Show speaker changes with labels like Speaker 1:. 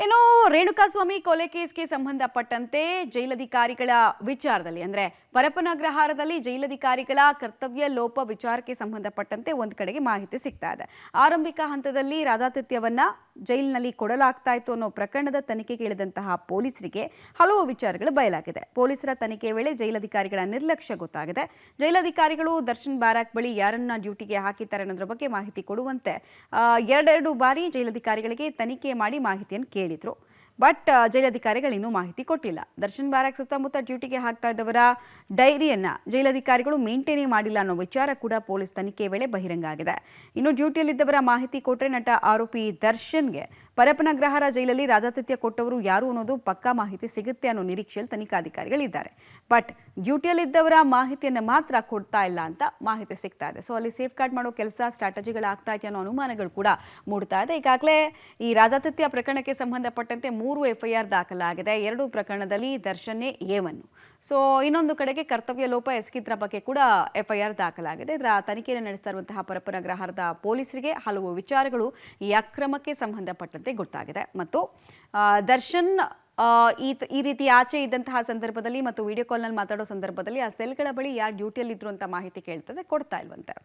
Speaker 1: ಇನ್ನು ರೇಣುಕಾಸ್ವಾಮಿ ಕೊಲೆ ಕೇಸ್ಗೆ ಸಂಬಂಧಪಟ್ಟಂತೆ ಜೈಲಧಿಕಾರಿಗಳ ವಿಚಾರದಲ್ಲಿ ಅಂದ್ರೆ ಪರಪನಗ್ರಹಾರದಲ್ಲಿ ಜೈಲಧಿಕಾರಿಗಳ ಕರ್ತವ್ಯ ಲೋಪ ವಿಚಾರಕ್ಕೆ ಸಂಬಂಧಪಟ್ಟಂತೆ ಒಂದು ಕಡೆಗೆ ಮಾಹಿತಿ ಸಿಗ್ತಾ ಇದೆ. ಆರಂಭಿಕ ಹಂತದಲ್ಲಿ ರಾಜಾತಿಥ್ಯವನ್ನ ಜೈಲಿನಲ್ಲಿ ಕೊಡಲಾಗ್ತಾ ಇತ್ತು ಅನ್ನೋ ಪ್ರಕರಣದ ತನಿಖೆಗೆ ಇಳಿದಂತಹ ಪೊಲೀಸರಿಗೆ ಹಲವು ವಿಚಾರಗಳು ಬಯಲಾಗಿದೆ. ಪೊಲೀಸರ ತನಿಖೆ ವೇಳೆ ಜೈಲಧಿಕಾರಿಗಳ ನಿರ್ಲಕ್ಷ್ಯ ಗೊತ್ತಾಗಿದೆ. ಜೈಲಧಿಕಾರಿಗಳು ದರ್ಶನ್ ಬ್ಯಾರಕ್ ಬಳಿ ಯಾರನ್ನ ಡ್ಯೂಟಿಗೆ ಹಾಕಿದ್ದಾರೆ ಅನ್ನೋದ್ರ ಬಗ್ಗೆ ಮಾಹಿತಿ ಕೊಡುವಂತೆ ಎರಡೆರಡು ಬಾರಿ ಜೈಲಧಿಕಾರಿಗಳಿಗೆ ತನಿಖೆ ಮಾಡಿ ಮಾಹಿತಿಯನ್ನು ಕೇಳಿದ್ರು. ಬಟ್ ಜೈಲಧಿಕಾರಿಗಳು ಇನ್ನೂ ಮಾಹಿತಿ ಕೊಟ್ಟಿಲ್ಲ. ದರ್ಶನ್ ಬ್ಯಾರಕ್ ಸುತ್ತಮುತ್ತ ಡ್ಯೂಟಿಗೆ ಹಾಕ್ತಾ ಇದ್ದವರ ಡೈರಿಯನ್ನ ಜೈಲಧಿಕಾರಿಗಳು ಮೇಂಟೈನ್ ಮಾಡಿಲ್ಲ ಅನ್ನೋ ವಿಚಾರ ಕೂಡ ಪೊಲೀಸ್ ತನಿಖೆ ವೇಳೆ ಬಹಿರಂಗ ಆಗಿದೆ. ಇನ್ನು ಡ್ಯೂಟಿಯಲ್ಲಿದ್ದವರ ಮಾಹಿತಿ ಕೊಟ್ಟರೆ ನಟ ಆರೋಪಿ ದರ್ಶನ್ಗೆ ಪರಪನಗ್ರಹಾರ ಜೈಲಲ್ಲಿ ರಾಜಾತಿಥ್ಯ ಕೊಟ್ಟವರು ಯಾರು ಅನ್ನೋದು ಪಕ್ಕಾ ಮಾಹಿತಿ ಸಿಗುತ್ತೆ ಅನ್ನೋ ನಿರೀಕ್ಷೆಯಲ್ಲಿ ತನಿಖಾಧಿಕಾರಿಗಳಿದ್ದಾರೆ. ಬಟ್ ಡ್ಯೂಟಿಯಲ್ಲಿದ್ದವರ ಮಾಹಿತಿಯನ್ನು ಮಾತ್ರ ಕೊಡ್ತಾ ಇಲ್ಲ ಅಂತ ಮಾಹಿತಿ ಸಿಗ್ತಾ ಇದೆ. ಸೊ ಅಲ್ಲಿ ಸೇಫ್ ಗಾರ್ಡ್ ಮಾಡೋ ಕೆಲಸ ಸ್ಟ್ರಾಟಜಿಗಳಾಗ್ತಾ ಇದೆ ಅನ್ನೋ ಅನುಮಾನಗಳು ಕೂಡ ಮೂಡ್ತಾ ಇದೆ. ಈಗಾಗಲೇ ಈ ರಾಜಾತಿಥ್ಯ ಪ್ರಕರಣಕ್ಕೆ ಸಂಬಂಧಪಟ್ಟಂತೆ 3 FIR ದಾಖಲಾಗಿದೆ. 2 ಪ್ರಕರಣದಲ್ಲಿ ದರ್ಶನ್ನೇ A1. ಸೊ ಇನ್ನೊಂದು ಕಡೆಗೆ ಕರ್ತವ್ಯ ಲೋಪ ಎಸಗಿದ್ರ ಬಗ್ಗೆ ಕೂಡ FIR ದಾಖಲಾಗಿದೆ. ಇದರ ತನಿಖೆಯನ್ನು ನಡೆಸ್ತಾ ಇರುವಂತಹ ಪರಪನಗ್ರಹಾರದ ಪೊಲೀಸರಿಗೆ ಹಲವು ವಿಚಾರಗಳು ಈ ಅಕ್ರಮಕ್ಕೆ ಸಂಬಂಧಪಟ್ಟಂತೆ ಗೊತ್ತಾಗಿದೆ. ಮತ್ತು ದರ್ಶನ್ ಈ ರೀತಿ ಆಚೆ ಇದ್ದಂತಹ ಸಂದರ್ಭದಲ್ಲಿ ಮತ್ತು ವಿಡಿಯೋ ಕಾಲ್ನಲ್ಲಿ ಮಾತಾಡೋ ಸಂದರ್ಭದಲ್ಲಿ ಆ ಸೆಲ್ಗಳ ಬಳಿ ಯಾರು ಡ್ಯೂಟಿಯಲ್ಲಿ ಇದ್ರು ಅಂತ ಮಾಹಿತಿ ಕೇಳ್ತದೆ, ಕೊಡ್ತಾ ಇಲ್ವಂತೆ.